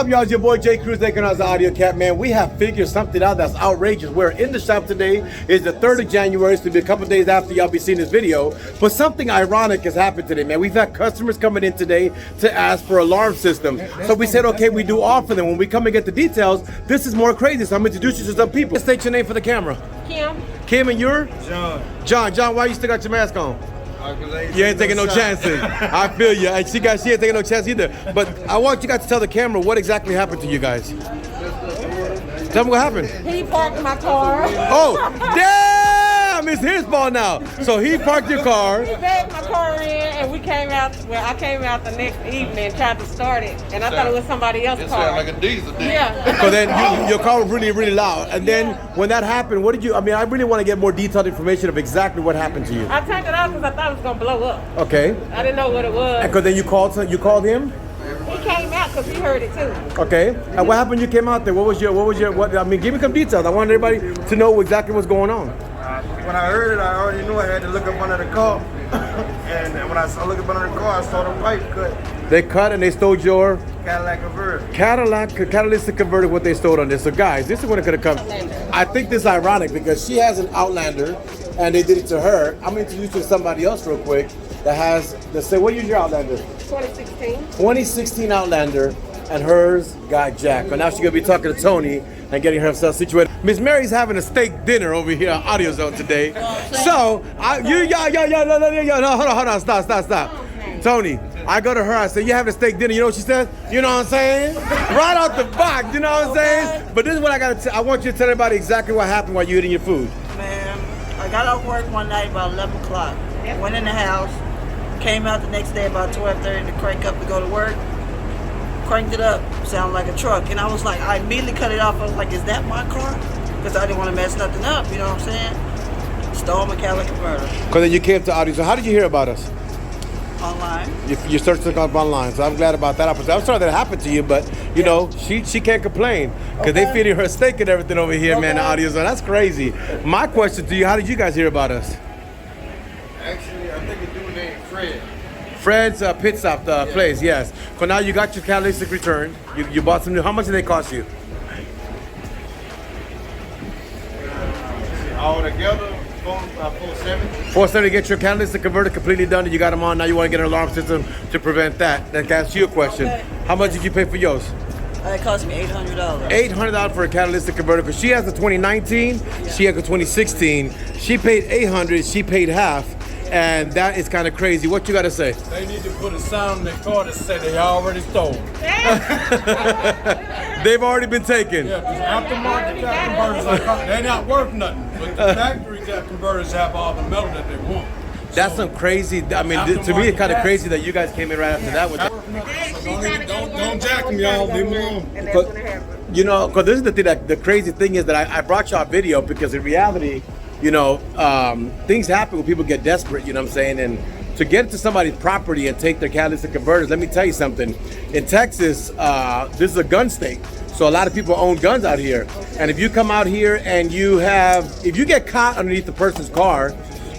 up, y'all? It's your boy Jay Cruz, taking us the Audio Cat, man. We have figured something out that's outrageous. We're in the shop today. It's the 3rd of January. It's to be a couple days after y'all be seeing this video. But something ironic has happened today, man. We've had customers coming in today to ask for alarm systems. So we said, okay, we do offer them. When we come and get the details, this is more crazy. So I'm going to introduce you to some people. State your name for the camera. Kim. Kim, and you're? John. John, why you still got your mask on? You ain't taking no chances. I feel you. And she ain't taking no chance either. But I want you guys to tell the camera what exactly happened to you guys. Tell me what happened. He parked my car. Oh, damn! It's his fault now. So he parked your car. He backed my car in, and we came out. Well, I came out the next evening and tried to start it, and I thought it was somebody else's car. It sounded like a diesel. Yeah. So then your car was really, really loud. And then when that happened, what did you? I mean, I really want to get more detailed information of exactly what happened to you. I turned it off because I thought it was gonna blow up. Okay. I didn't know what it was. Because then you called him. He came out because he heard it too. Okay. And what happened? You came out there. What? I mean, give me some details. I want everybody to know exactly what's going on. When I heard it, I already knew I had to look up under the car. And when I looked up under the car, I saw the pipe cut. They cut and they stole your Cadillac converter. catalytic converter. What they stole on this. So guys, this is when it could have come. I think this is ironic because she has an Outlander, and they did it to her. I'm gonna introduce you to somebody else real quick that has the same. What year is your Outlander? 2016. 2016 Outlander, and hers got jacked. But now she's gonna be talking to Tony and getting herself situated. Miss Mary's having a steak dinner over here on AUDIOZONE today. So, no, hold on, stop. Tony, I go to her, I say, you having a steak dinner, you know what she says? You know what I'm saying? Right out the box, you know what I'm saying? But this is what I want you to tell everybody exactly what happened while you were eating your food. Man, I got off work one night about 11 o'clock, went in the house, came out the next day about 12:30 to crank up to go to work. Cranked it up, sounded like a truck, and I was like, I immediately cut it off. I was like, is that my car? Because I didn't want to mess nothing up, you know what I'm saying? Stole my catalytic converter. Because then you came to AUDIOZONE. How did you hear about us? Online. You searched it up online, so I'm glad about that opportunity. I'm sorry that happened to you, but you know, she can't complain because they feeding her steak and everything over here, man, the AUDIOZONE. That's crazy. My question to you, how did you guys hear about us? Actually, I think a dude named Fred. Fred's Pit Stop place, yes. So now you got your catalytic returned. You bought some new. How much did they cost you? All together, 470. 470 to get your catalytic converter completely done, and you got them on. Now you want to get an alarm system to prevent that. That's your question. Okay. How much did you pay for yours? It cost me $800. $800 for a catalytic converter because she has the 2019, she has the 2016. She paid $800, she paid half. And that is kind of crazy. What you got to say? They need to put a sign in their car that say they already stole. They've already been taken. Yeah, because aftermarket cat converters, they're not worth nothing. But the factory cat converters have all the metal that they want. That's some crazy, I mean, to me it's kind of crazy that you guys came in right after that. With Don't jack them, y'all. Leave them alone. You know, because this is the thing, the crazy thing is that I brought y'all a video because in reality, you know, things happen when people get desperate, you know what I'm saying? And to get into somebody's property and take their catalytic converters, let me tell you something. In Texas, this is a gun state. So a lot of people own guns out here. And if you come out here and if you get caught underneath the person's car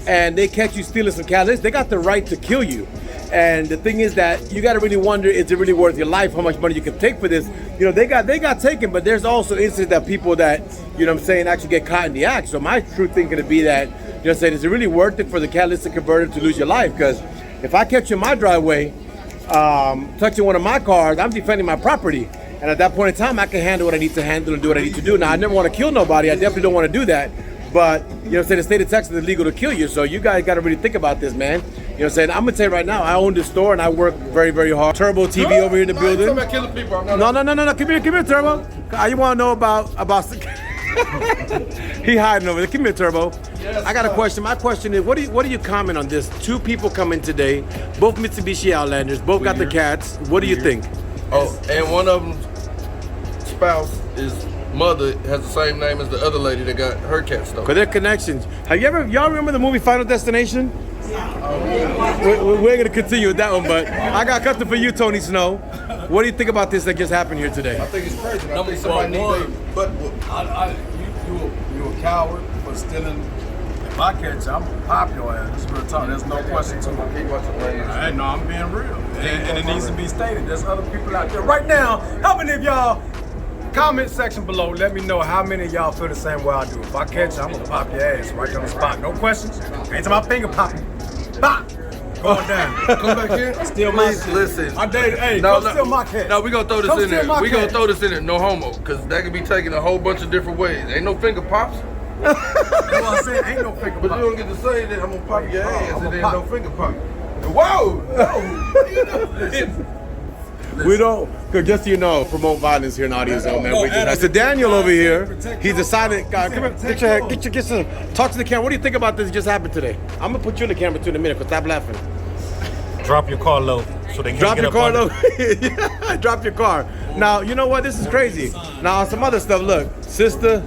and they catch you stealing some catalytics, they got the right to kill you. And the thing is that you got to really wonder, is it really worth your life? How much money you can take for this? You know, they got taken, but there's also instances that people that, you know what I'm saying, actually get caught in the act. So my true thing gonna be that, you know, saying, is it really worth it for the catalytic converter to lose your life? Because if I catch you in my driveway, touching one of my cars, I'm defending my property. And at that point in time, I can handle what I need to handle and do what I need to do. Now, I never want to kill nobody. I definitely don't want to do that. But, you know what I'm saying, the state of Texas is illegal to kill you. So you guys got to really think about this, man. You know what I'm saying? I'm going to tell you right now, I own this store and I work very, very hard. Turbo TV over here in the building. I'm about killing people. No. Come here, Turbo. You want to know about he hiding over there. Come here, Turbo. Yes, I got a question. My question is, what do you comment on this? 2 people come in today, both Mitsubishi Outlanders, both got the cats. What do you think? Oh, and one of them's spouse, his mother, has the same name as the other lady that got her cat stolen. Cause they're connections. Y'all remember the movie Final Destination? We're gonna continue with that one, but I got something for you, Tony Snow. What do you think about this that just happened here today? I think it's crazy. I think Number somebody one, needs a butt whoop. you a coward for stealing the If I catch you, I'm gonna pop your ass. That's real talk. There's no question to it. Hey, no, I'm being real. And it needs to be stated. There's other people out there right now. How many of y'all, comment section below, let me know how many of y'all feel the same way I do. If I catch you, I'm gonna pop your ass right on the spot. No questions. Ain't to my finger popping. Pop! Going down. Come back here. Still my Please shit. listen. I dated, hey, come steal my cat. No, we gonna throw this Come in there. steal my We gonna cat. throw this in there. No homo, cause that could be taken a whole bunch of different ways. Ain't no finger pops. That's what I said. Ain't no finger But pop. you don't get to say that I'm gonna pop your ass I'ma and then pop. no finger pop. Whoa! We don't, cause just so you know, promote violence here in AUDIOZONE, man. We just, so Daniel over here, he decided, come here, get some, talk to the camera. What do you think about this that just happened today? I'm gonna put you in the camera too in a minute, cause stop laughing. Drop your car low so they can't Drop get your up car, on look. it. Yeah, drop your car. Now, you know what? This is crazy. Now, some other stuff. Look, sister,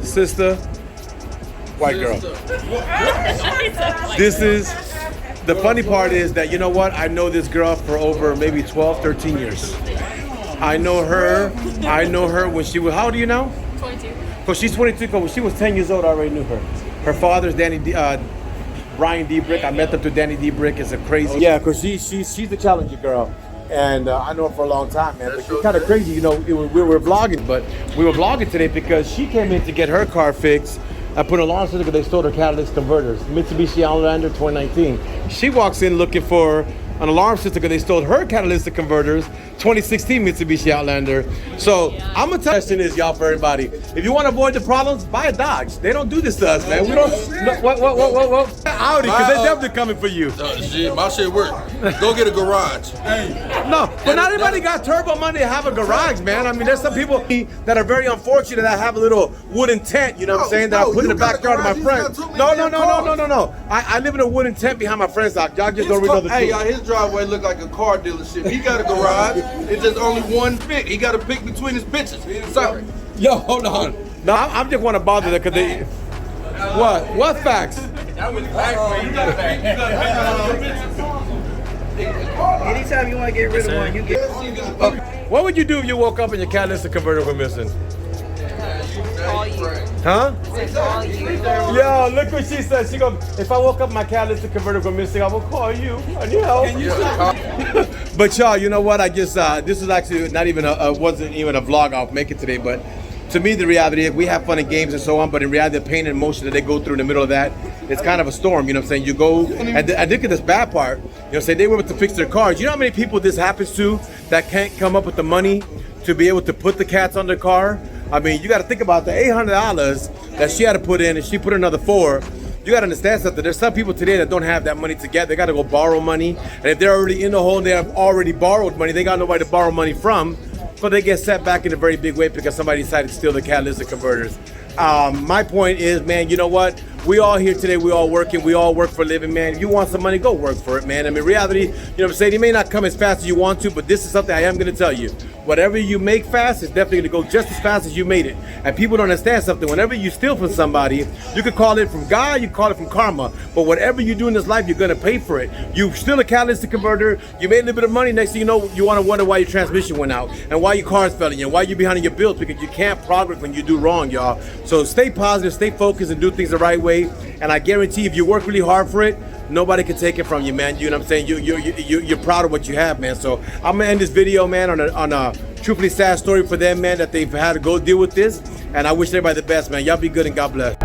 white girl. This is, the funny part is that, you know what? I know this girl for over maybe 12, 13 years. I know her when she was, how old are you now? 22. Because she's 22, because when she was 10 years old, I already knew her. Her father's Brian D. Brick. I met them through Danny D. Brick. It's a crazy. Yeah, because she's the Challenger girl. And I know her for a long time, man. But it's kind of crazy, you know, we were vlogging, but we were vlogging today because she came in to get her car fixed. I put an alarm system because they stole her catalytic converters. Mitsubishi Outlander 2019. She walks in looking for an alarm system because they stole her catalytic converters, 2016 Mitsubishi Outlander. So I'm gonna tell you this, y'all, for everybody. If you want to avoid the problems, buy a Dodge. They don't do this to us, man. We don't. What? Audi, because they're definitely coming for you. Shit, my shit work. Go get a garage. No, but not everybody got turbo money to have a garage, man. I mean, there's some people that are very unfortunate that have a little wooden tent, you know what I'm saying, that I put in the backyard of my friends. No. I live in a wooden tent behind my friend's house. Y'all just don't really know the Hey, truth. y'all, his driveway look like a car dealership. He got a garage. It's just only one fit. He got to pick between his bitches. Sorry. Yo, hold on. No, I'm just want to bother them because they. What? What facts? Anytime you want to get rid of one, you get. What would you do if you woke up and your catalytic converter were missing? Call you. Huh? Call you. Yo, look what she said. She go, if I woke up my catalytic converter were missing, I will call you. I need help. But y'all, you know what? I just this is actually not even wasn't even a vlog I'll make it today, but to me the reality is we have fun and games and so on, but in reality the pain and emotion that they go through in the middle of that, it's kind of a storm, you know what I'm saying? You go, and I think of this bad part, you know what I'm saying, they were able to fix their cars. You know how many people this happens to that can't come up with the money to be able to put the cats on their car? I mean, you got to think about the $800 that she had to put in, and she put another $400. You got to understand something. There's some people today that don't have that money together. They got to go borrow money. And if they're already in the hole, they have already borrowed money. They got nobody to borrow money from. But they get set back in a very big way because somebody decided to steal the catalytic converters. My point is, man, you know what? We all here today, we all working, we all work for a living, man. If you want some money, go work for it, man. I mean, reality, you know what I'm saying? It may not come as fast as you want to, but this is something I am gonna tell you. Whatever you make fast is definitely gonna go just as fast as you made it. And people don't understand something. Whenever you steal from somebody, you could call it from God, you call it from karma. But whatever you do in this life, you're gonna pay for it. You steal a catalytic converter, you made a little bit of money, next thing you know, you wanna wonder why your transmission went out and why your car's failing and why you're behind on your bills, because you can't progress when you do wrong, y'all. So stay positive, stay focused, and do things the right way. And I guarantee if you work really hard for it, nobody can take it from you, man. You know what I'm saying? You're proud of what you have, man. So I'm gonna end this video, man, on a truthfully sad story for them, man, that they've had to go deal with this. And I wish everybody the best, man. Y'all be good and God bless.